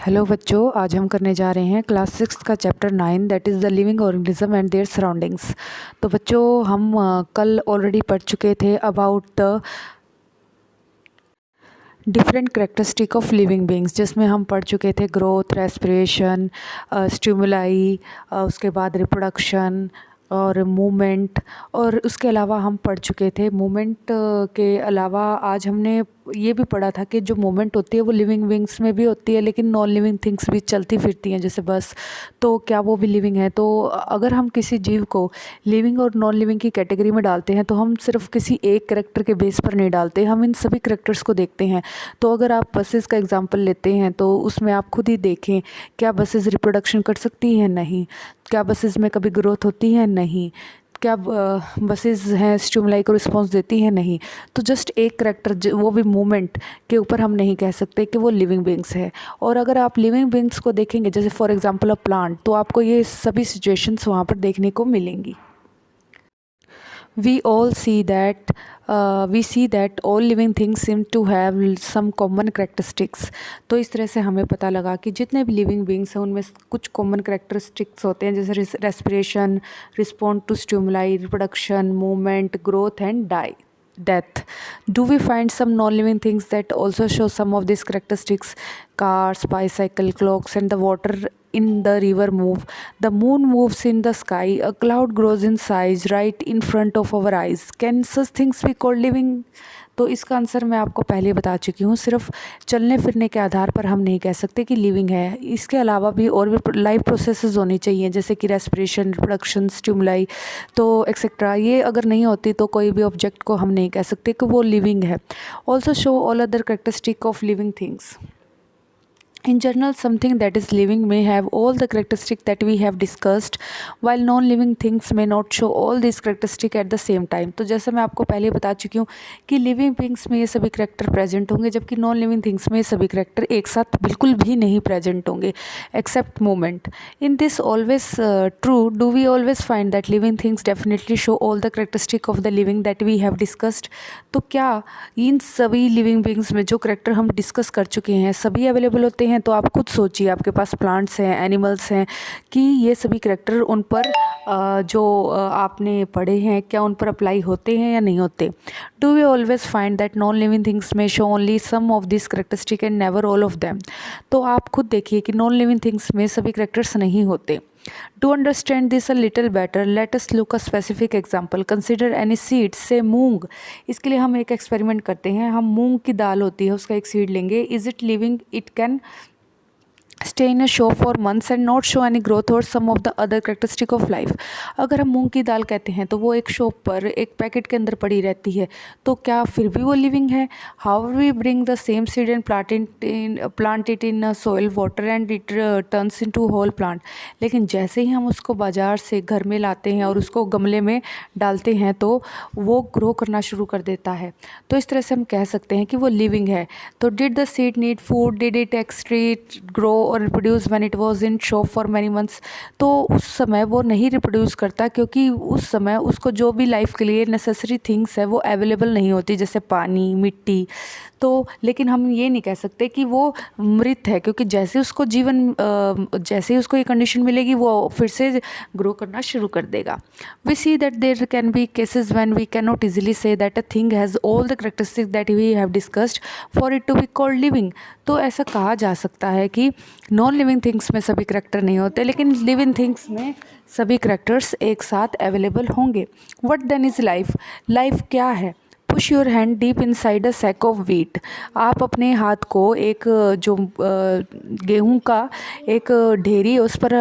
Hello बच्चों, आज हम करने जा रहे हैं क्लास 6 का chapter 9 that is the living organism and there surroundings. तो बच्चों हम कल ऑलरेडी पढ़ चुके थे about the different characteristic of living beings, जिसमें हम पढ़ चुके थे ग्रोथ, रेस्पिरेशन, स्टिमुलाई, उसके बाद रिप्रोडक्शन और मूवमेंट। और उसके अलावा हम पढ़ चुके थे मूवमेंट के अलावा आज हमने ये भी पढ़ा था कि जो मूवमेंट होती है वो लिविंग बींग्स में भी होती है, लेकिन नॉन लिविंग थिंग्स भी चलती फिरती हैं जैसे बस, तो क्या वो भी लिविंग है? तो अगर हम किसी जीव को लिविंग और नॉन लिविंग की कैटेगरी में डालते हैं तो हम सिर्फ किसी एक करेक्टर के बेस पर नहीं डालते, हम इन सभी करेक्टर्स को देखते हैं। तो अगर आप बसेस का एग्जांपल लेते हैं तो उसमें आप खुद ही देखें, क्या बसेस रिप्रोडक्शन कर सकती हैं? नहीं। क्या बसेस में कभी ग्रोथ होती है? नहीं। क्या बसेस हैं स्टिमुलाई को रिस्पॉन्स देती हैं? नहीं। तो जस्ट एक करेक्टर, वो भी मूवमेंट के ऊपर हम नहीं कह सकते कि वो लिविंग बींग्स है। और अगर आप लिविंग बींग्स को देखेंगे जैसे फॉर एग्जांपल अ प्लांट, तो आपको ये सभी सिचुएशंस वहाँ पर देखने को मिलेंगी। We see that all living things seem to have some common characteristics। तो इस तरह से हमें पता लगा कि जितने भी लिविंग बींग्स हैं उनमें कुछ कॉमन करेक्टरिस्टिक्स होते हैं, जैसे respiration, respond to stimuli, reproduction, movement, growth and death. Do we find some non-living things that also show some of these characteristics? Cars, bicycle, clocks, and the water in the river move. The moon moves in the sky. A cloud grows in size right in front of our eyes. Can such things be called living? तो इसका answer मैं आपको पहले बता चुकी हूँ। सिर्फ चलने फिरने के आधार पर हम नहीं कह सकते कि लिविंग है। इसके अलावा भी और भी लाइफ प्रोसेसेस होनी चाहिए, जैसे कि रेस्पिरेशन, रिप्रोडक्शन, स्टिमुलाई, तो एक्सेट्रा। ये अगर नहीं होती तो कोई भी ऑब्जेक्ट को हम नहीं कह सकते कि वो लिविंग है। Also show all other characteristic of living things. In general, something that is living may have all the characteristics that we have discussed, while non-living things may not show all these characteristics at the same time। तो जैसे मैं आपको पहले बता चुकी हूँ कि living things में ये सभी करेक्टर प्रेजेंट होंगे, जबकि नॉन लिविंग थिंग्स में ये सभी करेक्टर एक साथ बिल्कुल भी नहीं प्रेजेंट होंगे, except moment. In this always true, do we always find that living things definitely show all the characteristic of the living that we have discussed? तो क्या इन सभी लिविंग बींग्स में जो करेक्टर हम डिस्कस कर चुके हैं सभी अवेलेबल होते हैं? तो आप खुद सोचिए, आपके पास प्लांट्स हैं, एनिमल्स हैं, कि ये सभी करेक्टर उन पर जो आपने पढ़े हैं क्या उन पर अप्लाई होते हैं या नहीं होते? Do we always find that non living things में show only some of this characteristic and never all of them? तो आप खुद देखिए कि नॉन लिविंग थिंग्स में सभी करेक्टर्स नहीं होते। To understand this a little better, let us look a specific example. Consider any seed, say मूंग। इसके लिए हम एक एक्सपेरिमेंट करते हैं। हम मूंग की दाल होती है उसका एक सीड लेंगे। Is it living? It can stay in a show for months and not show any growth or some of the other characteristic of life। अगर हम मूंग की दाल कहते हैं तो वो एक शॉप पर एक पैकेट के अंदर पड़ी रहती है, तो क्या फिर भी वो लिविंग है? How we bring the same seed and plant it in soil water and it turns into whole plant. लेकिन जैसे ही हम उसको बाजार से घर में लाते हैं और उसको गमले में डालते हैं तो वो ग्रो करना शुरू कर देता है। तो इस तरह से हम कह सकते हैं कि वो लिविंग है। तो did the seed need food? Did it excrete, grow और reproduce when it was in shop for many months? तो उस समय वो नहीं रिप्रोड्यूस करता, क्योंकि उस समय उसको जो भी लाइफ के लिए नेसेसरी थिंग्स है वो अवेलेबल नहीं होती, जैसे पानी, मिट्टी। तो लेकिन हम ये नहीं कह सकते कि वो मृत है, क्योंकि जैसे उसको जैसे ही उसको ये कंडीशन मिलेगी वो फिर से ग्रो करना शुरू कर देगा। We see that there can be cases when we can not easily say that a thing has all the characteristics that we have discussed for it to be called living. तो ऐसा कहा जा सकता है कि नॉन लिविंग थिंग्स में सभी character नहीं होते, लेकिन लिविंग थिंग्स में सभी करेक्टर्स एक साथ अवेलेबल होंगे। What then is life? Life क्या है? Push your hand deep inside a sack of wheat. आप अपने हाथ को एक जो गेहूं का एक ढेरी, उस पर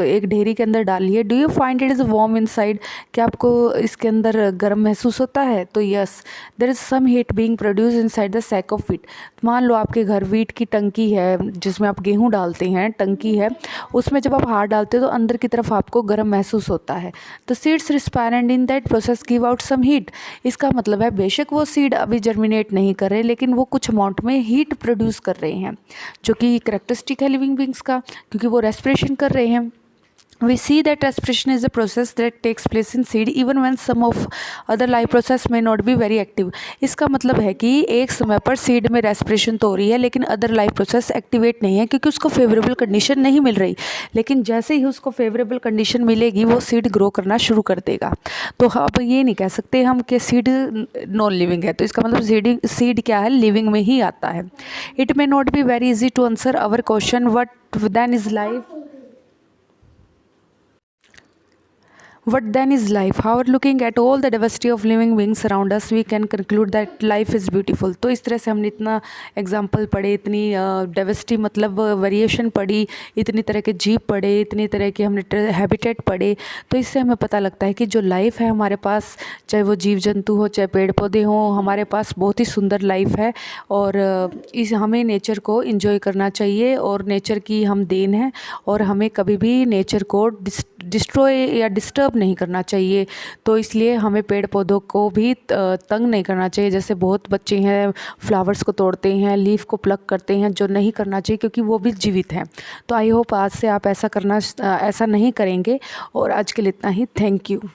एक ढेरी के अंदर डालिए। Do you find it is warm inside? क्या आपको इसके अंदर गर्म महसूस होता है? तो yes, there is some heat being produce inside the sack of wheat. मान लो आपके घर व्हीट की टंकी है जिसमें आप गेहूँ डालते हैं, टंकी है, उसमें जब आप हाथ डालते हो तो अंदर की तरफ आपको गर्म महसूस होता है। The seeds respire and in that process give out some heat. इसका मतलब है बेशक वो सीड अभी जर्मिनेट नहीं कर रहे, लेकिन वो कुछ अमाउंट में हीट प्रोड्यूस कर रहे हैं, जो कि करेक्टरिस्टिक है लिविंग बींग्स का, क्योंकि वो रेस्पिरेशन कर रहे हैं। We see that respiration is a process that takes place in seed even when some of other life process may not be very active. इसका मतलब है कि एक समय पर सीड में रेस्पिरेशन तो हो रही है लेकिन अदर लाइफ प्रोसेस एक्टिवेट नहीं है क्योंकि उसको फेवरेबल कंडीशन नहीं मिल रही। लेकिन जैसे ही उसको फेवरेबल कंडीशन मिलेगी वो सीड ग्रो करना शुरू कर देगा। तो अब ये नहीं कह सकते हम कि सीड नॉन लिविंग है, तो इसका मतलब सीड क्या है, लिविंग में ही आता है। It may not be very easy to answer our question what then is life. What then is life? However, looking at all the diversity of living beings around us, we can conclude that life is beautiful. तो इस तरह से हमने इतना example पढ़े, इतनी diversity मतलब variation पढ़ी, इतनी तरह के जीव पढ़े, इतनी तरह के हमने हैबिटेट पढ़े। तो इससे हमें पता लगता है कि जो लाइफ है हमारे पास, चाहे वो जीव जंतु हो चाहे पेड़ पौधे हों, हमारे पास बहुत ही सुंदर लाइफ है। और इस हमें नेचर को इन्जॉय करना चाहिए और नेचर की हम देन है और हमें कभी भी नेचर को डिस्ट्रॉय या डिस्टर्ब नहीं करना चाहिए। तो इसलिए हमें पेड़ पौधों को भी तंग नहीं करना चाहिए। जैसे बहुत बच्चे हैं फ्लावर्स को तोड़ते हैं, लीफ को प्लक करते हैं, जो नहीं करना चाहिए क्योंकि वो भी जीवित हैं। तो आई होप आज से आप ऐसा नहीं करेंगे। और आज के लिए इतना ही। Thank you.